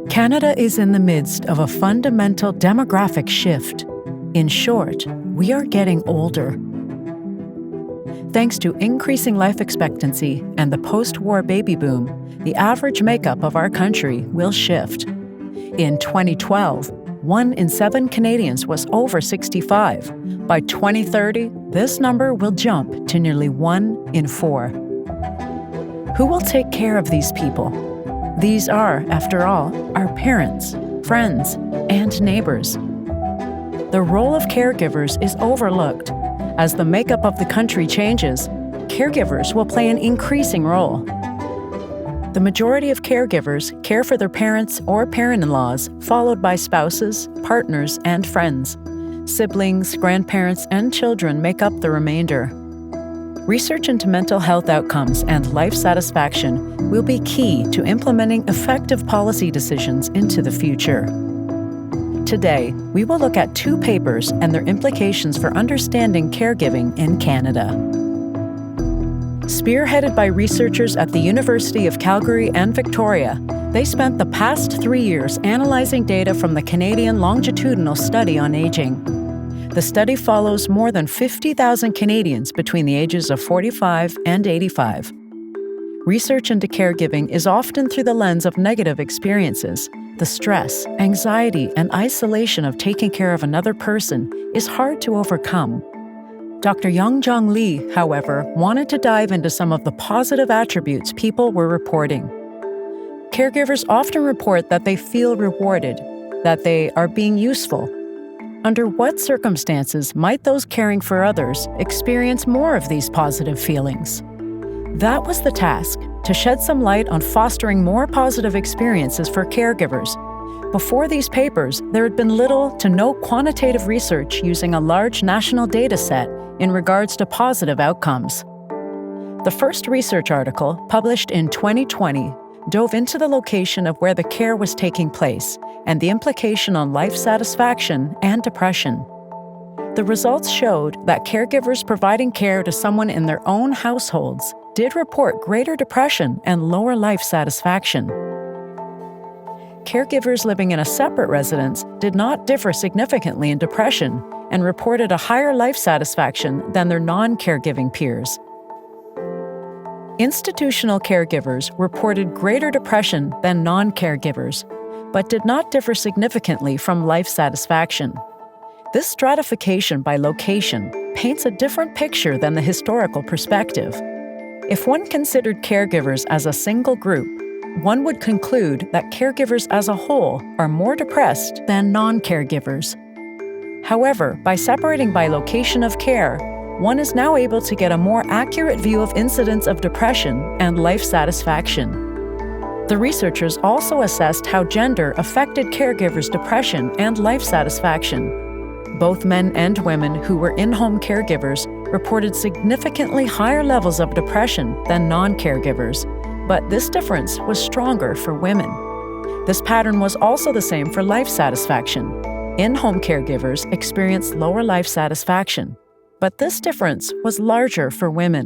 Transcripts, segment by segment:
Canada is in the midst of a fundamental demographic shift. In short, we are getting older. Thanks to increasing life expectancy and the post-war baby boom, the average makeup of our country will shift. In 2012, 1 in 7 Canadians was over 65. By 2030, this number will jump to nearly 1 in 4. Who will take care of these people? These are, after all, our parents, friends, and neighbors. The role of caregivers is overlooked. As the makeup of the country changes, caregivers will play an increasing role. The majority of caregivers care for their parents or parent-in-laws, followed by spouses, partners, and friends. Siblings, grandparents, and children make up the remainder. Research into mental health outcomes and life satisfaction will be key to implementing effective policy decisions into the future. Today, we will look at 2 papers and their implications for understanding caregiving in Canada. Spearheaded by researchers at the University of Calgary and Victoria, they spent the past 3 years analyzing data from the Canadian Longitudinal Study on Aging. The study follows more than 50,000 Canadians between the ages of 45 and 85. Research into caregiving is often through the lens of negative experiences. The stress, anxiety, and isolation of taking care of another person is hard to overcome. Dr. Youngjong Lee, however, wanted to dive into some of the positive attributes people were reporting. Caregivers often report that they feel rewarded, that they are being useful. Under what circumstances might those caring for others experience more of these positive feelings? That was the task, to shed some light on fostering more positive experiences for caregivers. Before these papers, there had been little to no quantitative research using a large national data set in regards to positive outcomes. The first research article, published in 2020, dove into the location of where the care was taking place and the implication on life satisfaction and depression. The results showed that caregivers providing care to someone in their own households did report greater depression and lower life satisfaction. Caregivers living in a separate residence did not differ significantly in depression and reported a higher life satisfaction than their non-caregiving peers. Institutional caregivers reported greater depression than non-caregivers, but did not differ significantly from life satisfaction. This stratification by location paints a different picture than the historical perspective. If one considered caregivers as a single group, one would conclude that caregivers as a whole are more depressed than non-caregivers. However, by separating by location of care, one is now able to get a more accurate view of incidents of depression and life satisfaction. The researchers also assessed how gender affected caregivers' depression and life satisfaction. Both men and women who were in-home caregivers reported significantly higher levels of depression than non-caregivers, but this difference was stronger for women. This pattern was also the same for life satisfaction. In-home caregivers experienced lower life satisfaction, but this difference was larger for women.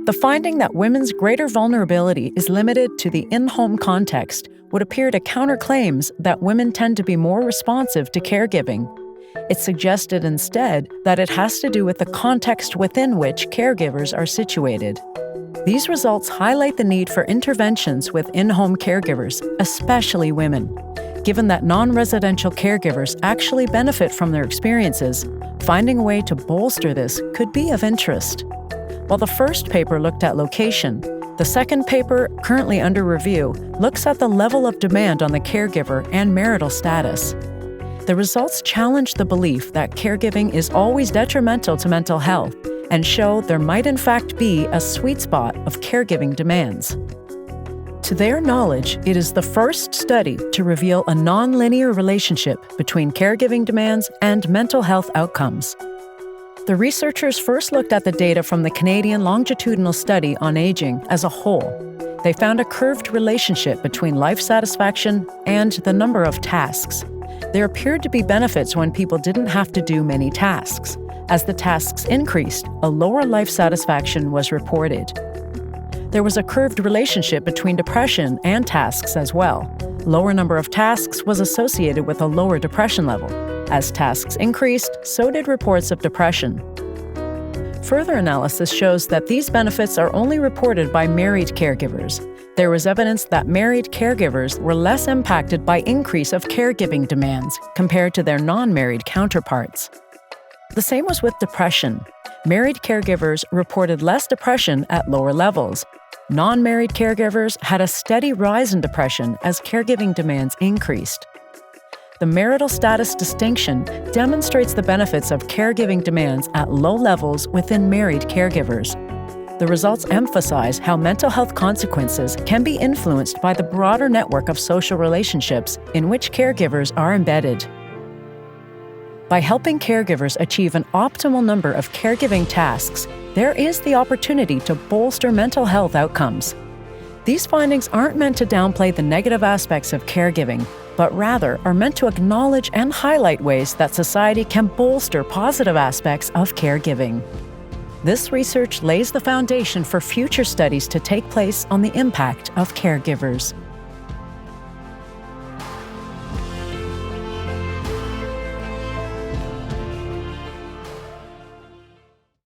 The finding that women's greater vulnerability is limited to the in-home context would appear to counter claims that women tend to be more responsive to caregiving. It suggested instead that it has to do with the context within which caregivers are situated. These results highlight the need for interventions with in-home caregivers, especially women. Given that non-residential caregivers actually benefit from their experiences, finding a way to bolster this could be of interest. While the first paper looked at location, the second paper, currently under review, looks at the level of demand on the caregiver and marital status. The results challenge the belief that caregiving is always detrimental to mental health and show there might in fact be a sweet spot of caregiving demands. To their knowledge, it is the first study to reveal a non-linear relationship between caregiving demands and mental health outcomes. The researchers first looked at the data from the Canadian Longitudinal Study on Aging as a whole. They found a curved relationship between life satisfaction and the number of tasks. There appeared to be benefits when people didn't have to do many tasks. As the tasks increased, a lower life satisfaction was reported. There was a curved relationship between depression and tasks as well. Lower number of tasks was associated with a lower depression level. As tasks increased, so did reports of depression. Further analysis shows that these benefits are only reported by married caregivers. There was evidence that married caregivers were less impacted by increase of caregiving demands compared to their non-married counterparts. The same was with depression. Married caregivers reported less depression at lower levels. Non-married caregivers had a steady rise in depression as caregiving demands increased. The marital status distinction demonstrates the benefits of caregiving demands at low levels within married caregivers. The results emphasize how mental health consequences can be influenced by the broader network of social relationships in which caregivers are embedded. By helping caregivers achieve an optimal number of caregiving tasks, there is the opportunity to bolster mental health outcomes. These findings aren't meant to downplay the negative aspects of caregiving, but rather are meant to acknowledge and highlight ways that society can bolster positive aspects of caregiving. This research lays the foundation for future studies to take place on the impact of caregivers.